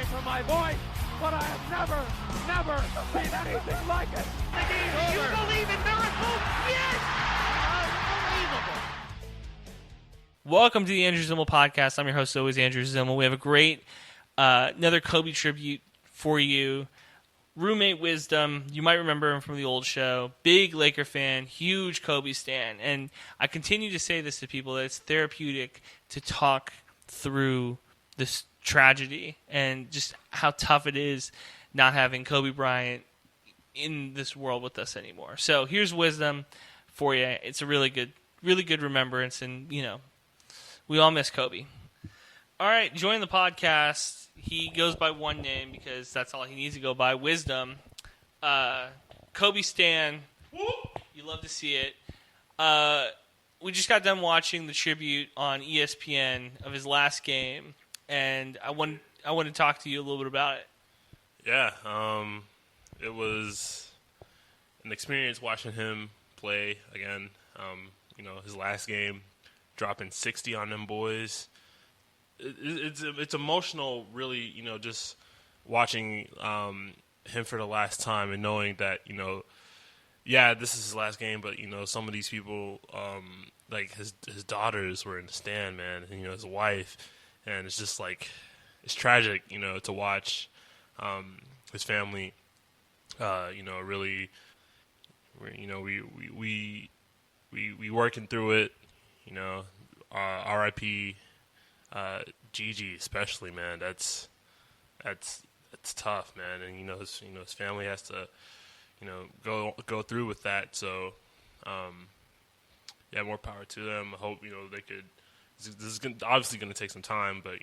for my voice, but I have never seen anything like it. You believe in miracles? Yes! Unbelievable. Welcome to the Andrew Zimmel Podcast. I'm your host, always Andrew Zimmel. We have a great, another Kobe tribute for you. Roommate Wisdom, you might remember him from the old show. Big Laker fan, huge Kobe stan. And I continue to say this to people, that it's therapeutic to talk through this tragedy and just how tough it is not having Kobe Bryant in this world with us anymore. So here's Wisdom for you. It's a really good remembrance, and, you know, we all miss Kobe. All right, join the podcast. He goes by one name because that's all he needs to go by. Wisdom. Kobe Stan. You love to see it. We just got done watching the tribute on ESPN of his last game, and I want to talk to you a little bit about it. Yeah, it was an experience watching him play again. His last game, dropping 60 on them boys. It's emotional, really, just watching him for the last time and knowing that, this is his last game, but, some of these people, like his daughters were in the stand, man, and, his wife, and it's just like, it's tragic, to watch his family, really, we working through it, R.I.P. Gigi, especially, man. That's tough, man. And his family has to go through with that. So more power to them. I hope they could. This is obviously going to take some time, but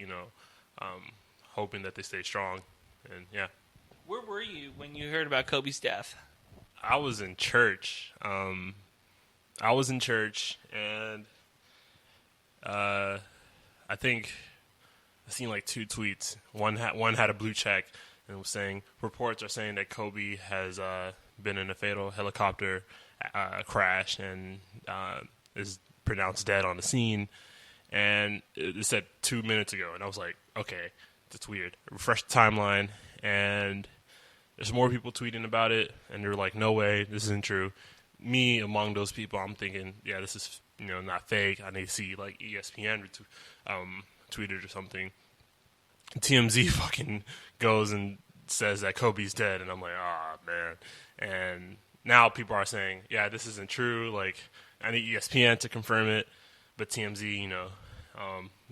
hoping that they stay strong. And yeah. Where were you when you heard about Kobe's death? I was in church. And I think I seen like two tweets. One had a blue check and was saying reports are saying that Kobe has been in a fatal helicopter crash and is pronounced dead on the scene. And it said 2 minutes ago, and I was like, okay, that's weird. I refreshed the timeline, and there's more people tweeting about it, and they're like, no way, this isn't true. Me, among those people, I'm thinking, yeah, this is not fake. I need to see like ESPN tweeted or something. TMZ fucking goes and says that Kobe's dead, and I'm like, man. And now people are saying, yeah, this isn't true. Like, I need ESPN to confirm it, but TMZ,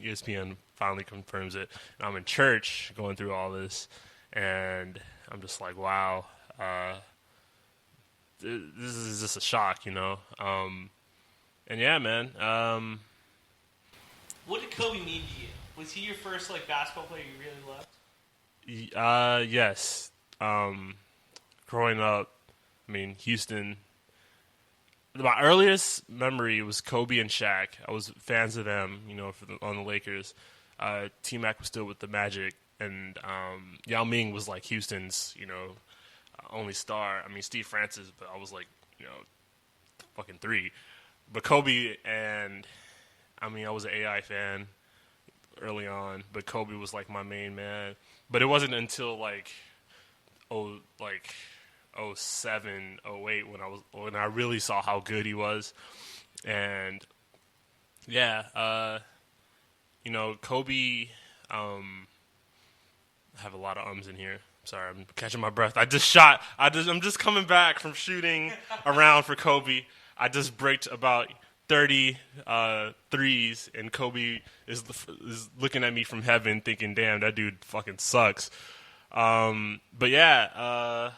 ESPN finally confirms it. And I'm in church going through all this, and I'm just like, wow, this is just a shock, And yeah, man. What did Kobe mean to you? Was he your first basketball player you really loved? Yes. Growing up, Houston. My earliest memory was Kobe and Shaq. I was fans of them, on the Lakers. T-Mac was still with the Magic, and Yao Ming was like Houston's, only star. Steve Francis, but I was like, fucking 3. But Kobe and, I was an AI fan early on, but Kobe was like my main man. But it wasn't until 07, 08 when I really saw how good he was. And yeah, Kobe, I have a lot of ums in here. Sorry, I'm catching my breath. I'm just coming back from shooting around for Kobe. I just bricked about 30 threes, and Kobe is looking at me from heaven thinking, damn, that dude fucking sucks. But yeah,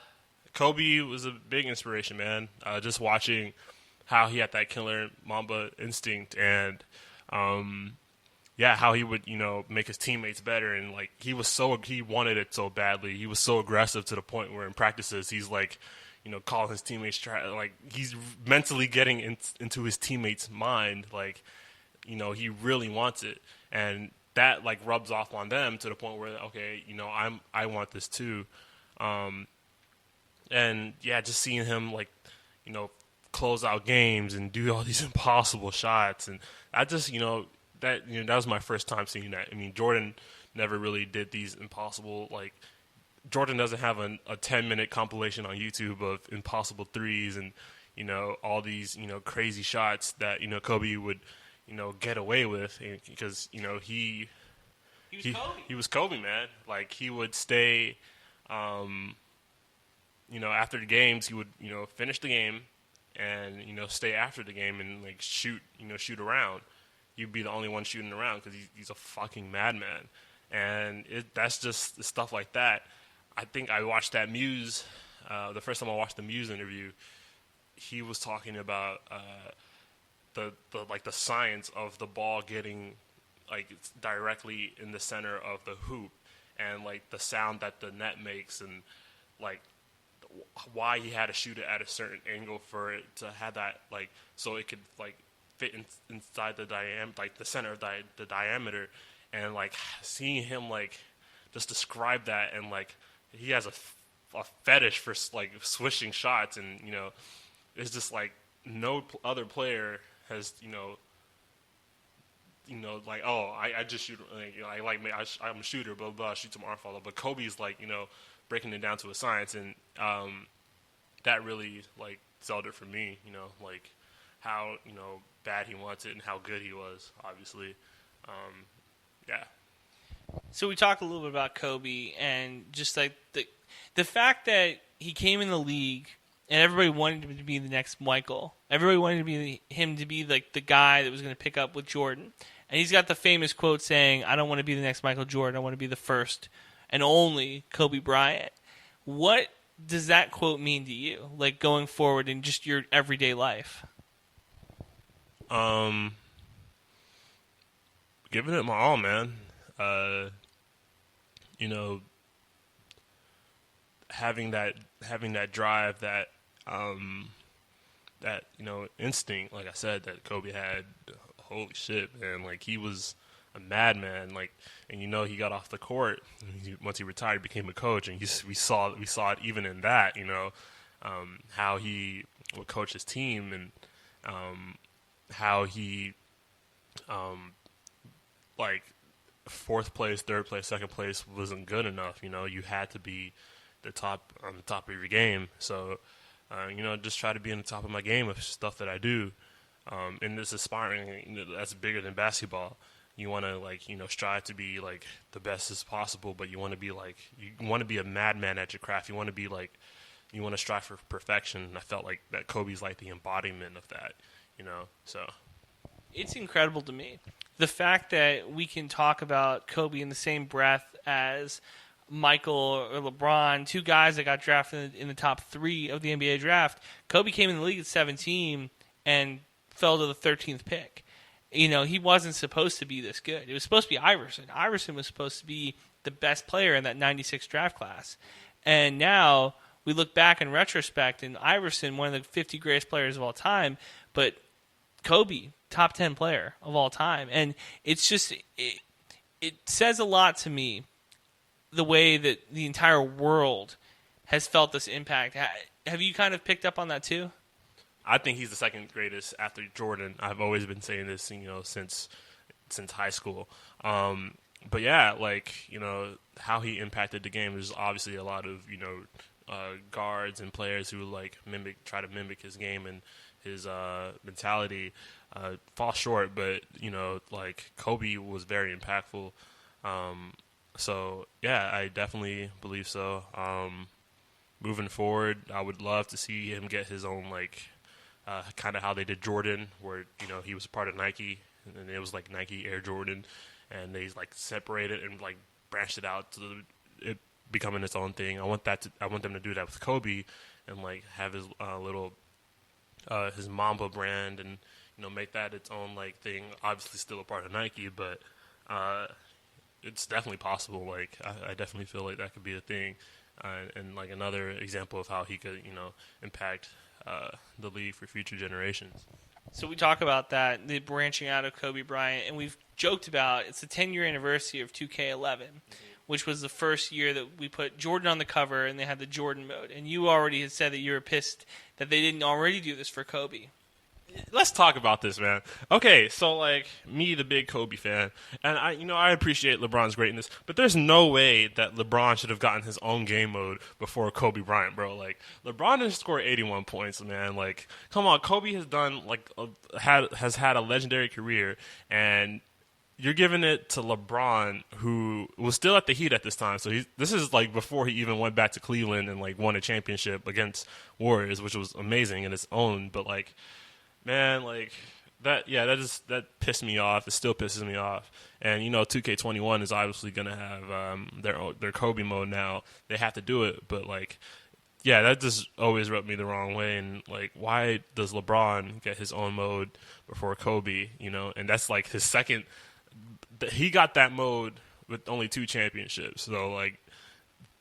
Kobe was a big inspiration, man. Just watching how he had that killer Mamba instinct, and how he would, make his teammates better. And he wanted it so badly. He was so aggressive to the point where in practices he's calling his teammates, he's mentally getting into his teammates' mind. He really wants it. And that rubs off on them to the point where, okay, I want this too. And yeah, just seeing him close out games and do all these impossible shots. And I just, that was my first time seeing that. Jordan never really did these impossible, like, Jordan doesn't have a 10-minute compilation on YouTube of impossible threes and, you know, all these, you know, crazy shots that, you know, Kobe would, you know, get away with because, you know, he was Kobe, man. Like, he would stay, you know, after the games, he would, you know, finish the game and, you know, stay after the game and, like, shoot around. You'd be the only one shooting around because he's a fucking madman. And that's just stuff like that. I think I watched that Muse, the first time I watched the Muse interview, he was talking about the science of the ball getting, like, directly in the center of the hoop and, like, the sound that the net makes and, like, why he had to shoot it at a certain angle for it to have that, like, so it could, like, fit inside the like the center of the diameter, and, like, seeing him, like, just describe that, and, like, he has a fetish for, like, swishing shots, and, you know, it's just like no other player has, you know, like, oh, I just shoot, like, you know, I'm a shooter, blah blah, shoot some arm follow, but Kobe's, like, you know, breaking it down to a science, and that really, like, sold it for me, you know, like, how, you know, bad he wants it and how good he was, obviously. Yeah. So we talked a little bit about Kobe and just, like, the fact that he came in the league and everybody wanted him to be the next Michael. Everybody wanted him to be, like, the guy that was going to pick up with Jordan. And he's got the famous quote saying, "I don't want to be the next Michael Jordan. I want to be the first and only Kobe Bryant." What does that quote mean to you, like, going forward in just your everyday life? Giving it my all, man. You know, having that drive, that you know, instinct, like I said, that Kobe had. Holy shit, man! Like, he was a madman. Like, and, you know, he got off the court once he retired, became a coach, and we saw it even in that. You know, how he would coach his team and how he like, fourth place, third place, second place wasn't good enough. You know, you had to be on the top of your game. So, you know, just try to be on the top of my game of stuff that I do. And this aspiring, you know, that's bigger than basketball. You want to, like, you know, strive to be, like, the best as possible, but you want to be, like, you want to be a madman at your craft. You want to be, like, you want to strive for perfection. And I felt like that Kobe's, like, the embodiment of that, you know, so. It's incredible to me. The fact that we can talk about Kobe in the same breath as Michael or LeBron, two guys that got drafted in the top 3 of the NBA draft. Kobe came in the league at 17 and fell to the 13th pick. You know, he wasn't supposed to be this good. It was supposed to be Iverson. Iverson was supposed to be the best player in that 96 draft class. And now we look back in retrospect, and Iverson, one of the 50 greatest players of all time, but Kobe, top 10 player of all time. And it's just, it says a lot to me, the way that the entire world has felt this impact. Have you kind of picked up on that too? I think he's the second greatest after Jordan. I've always been saying this, you know, since high school. But yeah, like, you know, how he impacted the game. There's obviously a lot of, you know, guards and players who, like, try to mimic his game and his mentality, fall short. But, you know, like, Kobe was very impactful. So yeah, I definitely believe so. Moving forward, I would love to see him get his own, like, kind of how they did Jordan, where, you know, he was a part of Nike, and it was like Nike Air Jordan, and they, like, separated and, like, branched it out to it becoming its own thing. I want them to do that with Kobe, and, like, have his little his Mamba brand, and, you know, make that its own, like, thing. Obviously, still a part of Nike, but it's definitely possible. Like, I definitely feel like that could be a thing, and, like, another example of how he could, you know, impact the league for future generations. So we talk about that, the branching out of Kobe Bryant, and we've joked about it's the 10-year anniversary of 2K11, which was the first year that we put Jordan on the cover and they had the Jordan mode. And you already had said that you were pissed that they didn't already do this for Kobe. let's talk about this, man. Okay, so like me, the big Kobe fan, and I appreciate LeBron's greatness, but there's no way that LeBron should have gotten his own game mode before Kobe Bryant, bro. Like LeBron didn't score 81 points, man. Like, come on, Kobe has done has had a legendary career, and you're giving it to LeBron, who was still at the Heat at this time. So this is like before he even went back to Cleveland and like won a championship against Warriors, which was amazing in its own. But like, man, like that pissed me off. It still pisses me off. And 2K21 is obviously gonna have their Kobe mode now. They have to do it, but like, yeah, that just always rubbed me the wrong way. And like, why does LeBron get his own mode before Kobe? And that's like his second. He got that mode with only 2 championships. So like,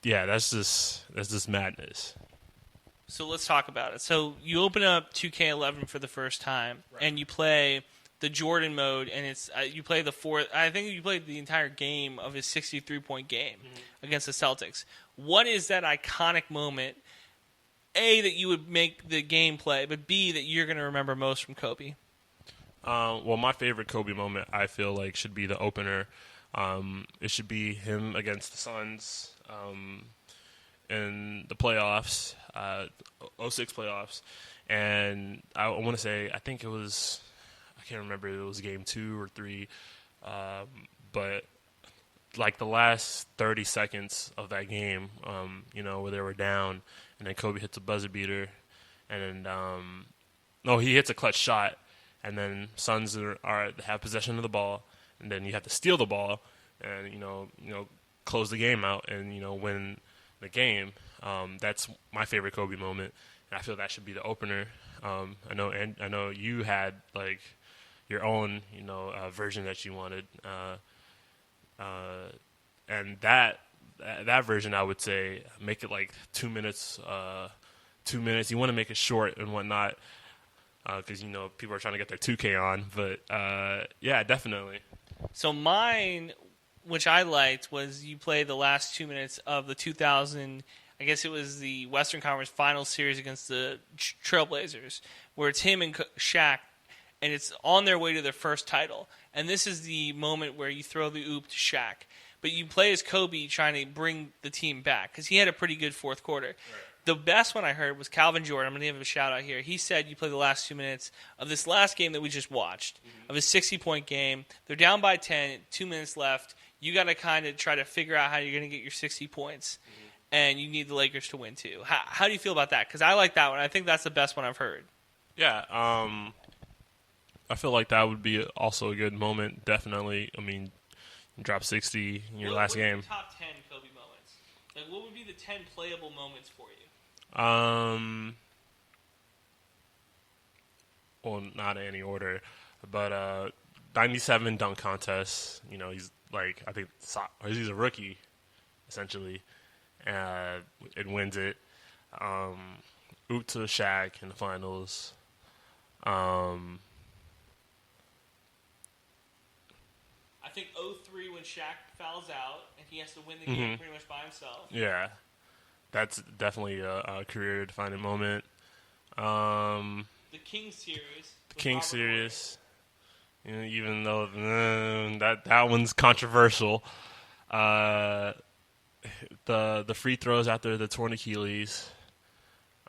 yeah, that's just madness. So let's talk about it. So you open up 2K11 for the first time, right, and you play the Jordan mode, and it's you play the fourth. I think you played the entire game of his 63-point game against the Celtics. What is that iconic moment? A, that you would make the game play, but B, that you're going to remember most from Kobe. Well, my favorite Kobe moment, I feel like, should be the opener. It should be him against the Suns in the playoffs, 06 playoffs. And I want to say, I think it was, I can't remember if it was game 2 or 3, but like the last 30 seconds of that game, where they were down, and then Kobe hits a buzzer beater, and then, he hits a clutch shot. And then Suns have possession of the ball, and then you have to steal the ball, and close the game out, and win the game. That's my favorite Kobe moment, and I feel that should be the opener. I know you had like your own version that you wanted, and that version, I would say, make it like 2 minutes. 2 minutes. You want to make it short and whatnot. Because, people are trying to get their 2K on. But, yeah, definitely. So mine, which I liked, was you play the last 2 minutes of the 2000, I guess it was the Western Conference Finals series against the Trailblazers, where it's him and Shaq, and it's on their way to their first title. And this is the moment where you throw the oop to Shaq. But you play as Kobe trying to bring the team back, because he had a pretty good fourth quarter. Right. The best one I heard was Calvin Jordan. I'm going to give him a shout-out here. He said you play the last 2 minutes of this last game that we just watched, of his 60-point game. They're down by 10, 2 minutes left. You got to kind of try to figure out how you're going to get your 60 points, and you need the Lakers to win too. How do you feel about that? Because I like that one. I think that's the best one I've heard. Yeah, I feel like that would be also a good moment, definitely. I mean, you drop 60 in your last game. What are your top 10 Kobe moments? Like, what would be the 10 playable moments for you? Well, not in any order, but 97 dunk contest. He's like, I think he's a rookie, essentially. It wins it. Oop to Shaq in the finals. I think 03 when Shaq fouls out and he has to win the game pretty much by himself. Yeah. That's definitely a career-defining moment. The Kings series. The Kings series. Even though that one's controversial. The free throws after the torn Achilles.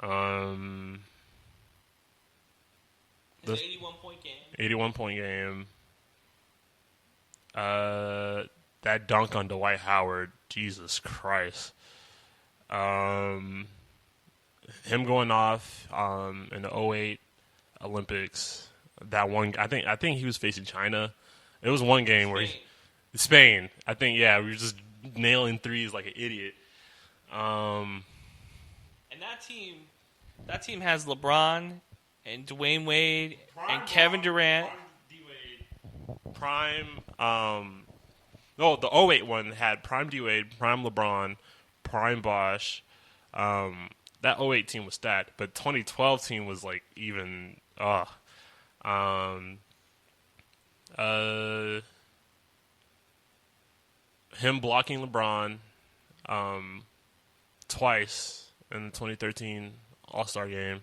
The 81-point game. 81-point game. That dunk on Dwight Howard. Jesus Christ. Him going off in the 08 Olympics. That one, I think he was facing China. It was one game where Spain. I think, yeah, we were just nailing threes like an idiot. And that team has LeBron and Dwayne Wade and Kevin Durant. Prime the 08 one had Prime D-Wade, Prime LeBron, Prime Bosh. That 08 team was stacked, but 2012 team was like even him blocking LeBron twice in the 2013 All-Star game,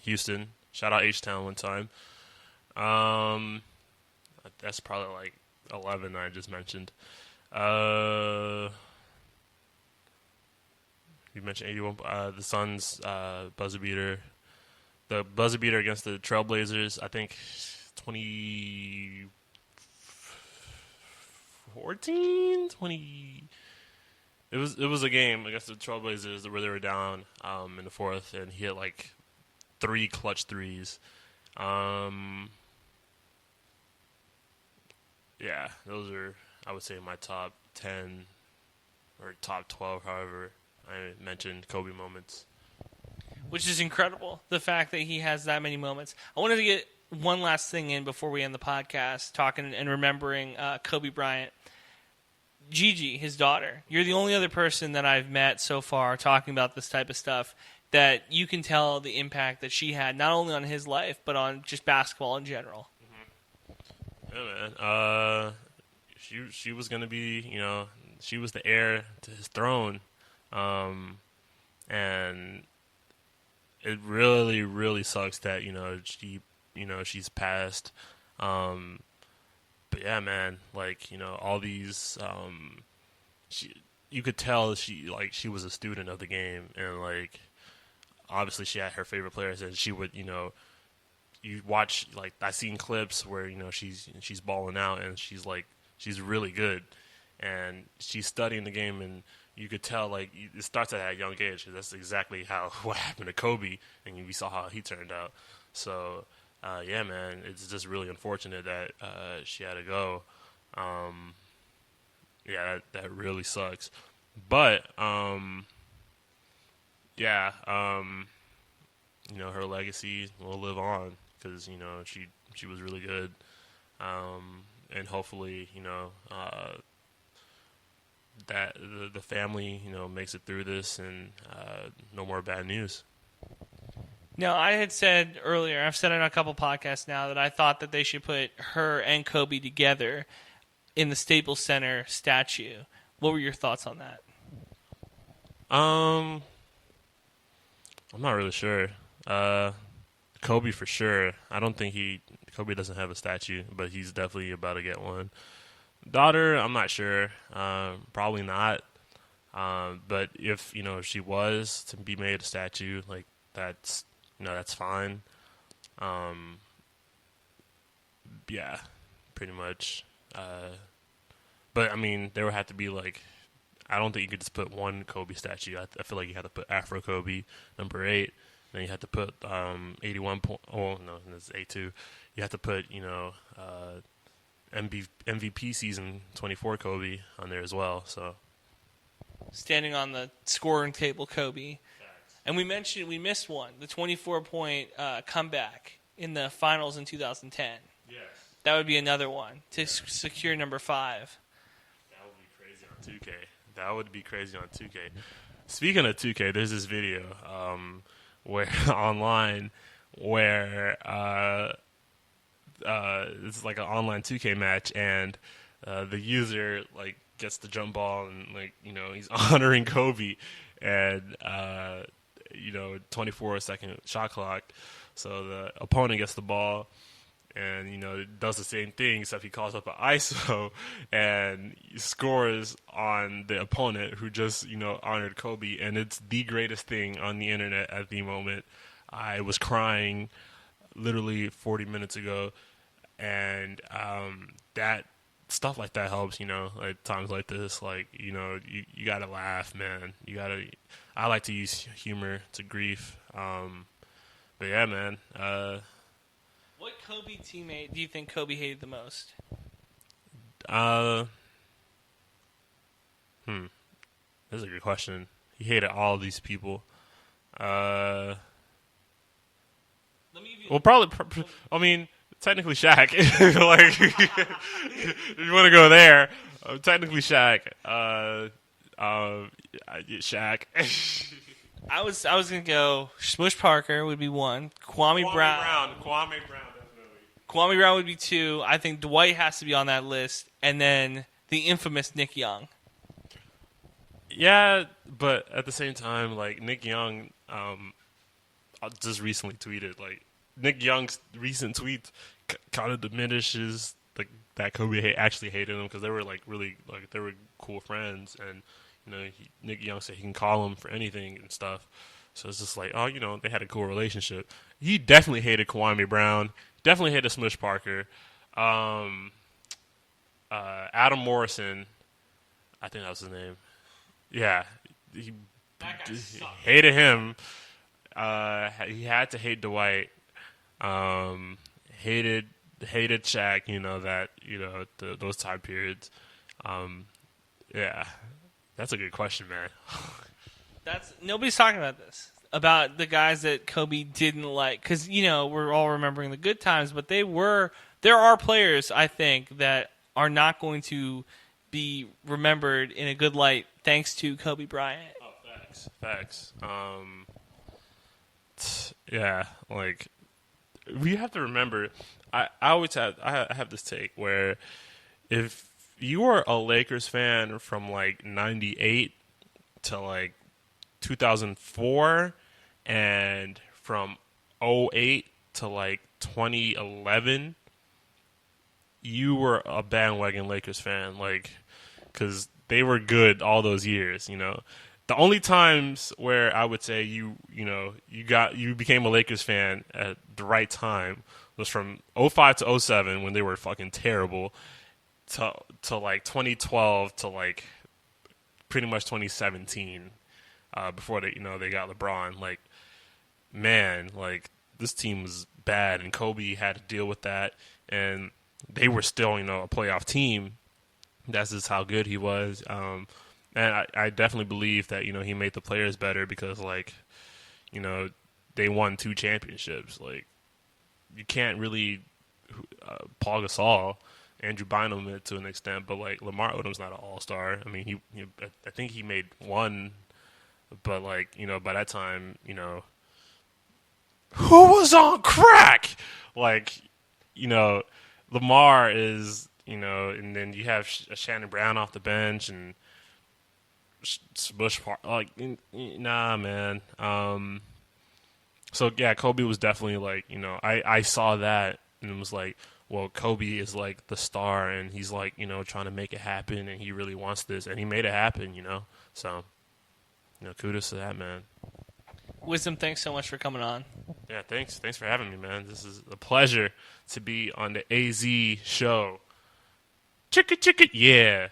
Houston, Shout out H-Town one time. That's probably like 11 I just mentioned. You mentioned 81. The Suns buzzer beater. The buzzer beater against the Trailblazers, I think 2014, 20. It was a game against the Trailblazers where they were down in the fourth, and he hit like 3 clutch threes. Yeah, those are, I would say, my top 10 or top 12, however I mentioned Kobe moments. Which is incredible, the fact that he has that many moments. I wanted to get one last thing in before we end the podcast, talking and remembering Kobe Bryant. Gigi, his daughter, you're the only other person that I've met so far talking about this type of stuff that you can tell the impact that she had, not only on his life, but on just basketball in general. Yeah, man. She was going to be, she was the heir to his throne. And it really, really sucks that, she's passed. But yeah, man, like, all these, you could tell she was a student of the game, and like, obviously she had her favorite players, and she would, you watch, like, I seen clips where, she's balling out, and she's really good, and she's studying the game, and you could tell, like, it starts at a young age, because that's exactly what happened to Kobe, and we saw how he turned out. So, yeah, man, it's just really unfortunate that she had to go. Yeah, that really sucks. But, yeah, her legacy will live on because, she was really good. And hopefully, that the family, makes it through this and no more bad news. No, I had said earlier, I've said it on a couple podcasts now, that I thought that they should put her and Kobe together in the Staples Center statue. What were your thoughts on that? I'm not really sure. Kobe for sure. I don't think Kobe doesn't have a statue, but he's definitely about to get one. Daughter, I'm not sure. Probably not. But if, she was to be made a statue, like, that's fine. Yeah, pretty much. But I mean, there would have to be like, I don't think you could just put one Kobe statue. I feel like you have to put Afro Kobe number 8. Then you have to put 81 point. Oh no, that's 82. You have to put MVP season 24 Kobe on there as well. So standing on the scoring table, Kobe. And we missed one, the 24-point comeback in the finals in 2010. yes, That would be another one to secure number 5. that would be crazy on 2K. Speaking of 2K, there's this video where online where it's like an online 2K match, and the user like gets the jump ball and like he's honoring Kobe, and 24-second shot clock, so the opponent gets the ball and does the same thing, except he calls up an ISO and scores on the opponent who just honored Kobe, and it's the greatest thing on the internet at the moment. I was crying literally 40 minutes ago, and that stuff like that helps, like times like this, like you gotta laugh, man. I like to use humor to grief, but yeah, man. What Kobe teammate do you think Kobe hated the most? That's a good question. He hated all these people. Let me give you Well, probably. I mean, technically Shaq. Like, if you want to go there, technically Shaq. Shaq. I was gonna go Smush Parker would be 1. Kwame Brown. Kwame Brown, definitely. Kwame Brown would be 2. I think Dwight has to be on that list, and then the infamous Nick Young. Yeah, but at the same time, like Nick Young, just recently tweeted like Nick Young's recent tweet kind of diminishes that Kobe actually hated him because they were they were cool friends, and Nick Young said he can call him for anything and stuff. So it's just like, they had a cool relationship. He definitely hated Kwame Brown. Definitely hated Smush Parker. Adam Morrison, I think that was his name. Yeah, he hated him. He had to hate Dwight. Hated Shaq. Those time periods. Yeah, that's a good question, man. Nobody's talking about this, about the guys that Kobe didn't like, because we're all remembering the good times, but there are players, I think, that are not going to be remembered in a good light thanks to Kobe Bryant. Oh, facts. Yeah, we have to remember. I have this take where if you are a Lakers fan from 98 to 2004, and from 2008 to 2011, you were a bandwagon Lakers fan, because they were good all those years. The only times where I would say you became a Lakers fan at the right time was from 2005 to 2007 when they were fucking terrible, to 2012 to pretty much 2017, before they got LeBron. This team was bad, and Kobe had to deal with that, and they were still a playoff team. That's just how good he was. And I definitely believe that he made the players better because they won 2 championships. You can't really Paul Gasol, Andrew Bynum to an extent, but Lamar Odom's not an all-star. I mean, I think he made 1, but by that time, who was on crack? Lamar is, and then you have Shannon Brown off the bench and Bush Park. Nah, man. So yeah, Kobe was definitely I saw that and it was well, Kobe is the star, and he's trying to make it happen, and he really wants this, and he made it happen, So, kudos to that, man. Wisdom, thanks so much for coming on. Yeah, thanks for having me, man. This is a pleasure to be on the AZ show. Chicka, yeah.